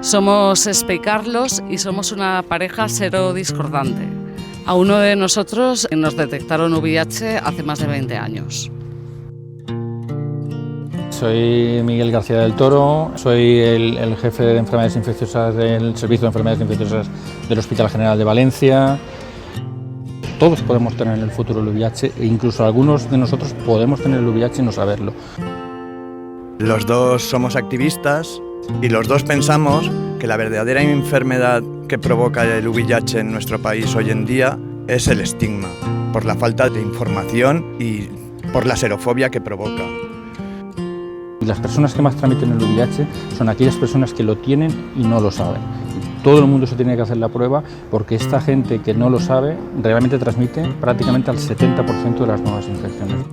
Somos Espe y Carlos y somos una pareja serodiscordante. A uno de nosotros nos detectaron VIH hace más de 20 años. Soy Miguel García del Toro, soy el jefe de enfermedades infecciosas del Servicio de Enfermedades Infecciosas del Hospital General de Valencia. Todos podemos tener en el futuro el VIH e incluso algunos de nosotros podemos tener el VIH y no saberlo. Los dos somos activistas y los dos pensamos que la verdadera enfermedad que provoca el VIH en nuestro país hoy en día es el estigma, por la falta de información y por la serofobia que provoca. Las personas que más transmiten el VIH son aquellas personas que lo tienen y no lo saben. Todo el mundo se tiene que hacer la prueba porque esta gente que no lo sabe realmente transmite prácticamente al 70% de las nuevas infecciones.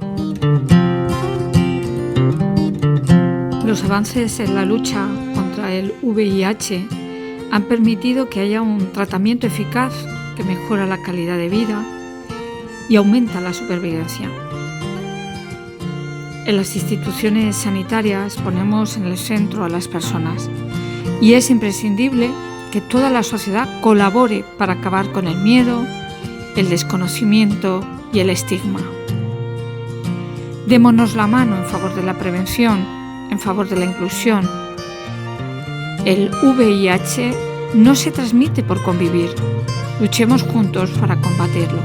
Los avances en la lucha contra el VIH han permitido que haya un tratamiento eficaz que mejora la calidad de vida y aumenta la supervivencia. En las instituciones sanitarias ponemos en el centro a las personas y es imprescindible que toda la sociedad colabore para acabar con el miedo, el desconocimiento y el estigma. Démonos la mano en favor de la prevención, en favor de la inclusión. El VIH no se transmite por convivir. Luchemos juntos para combatirlo.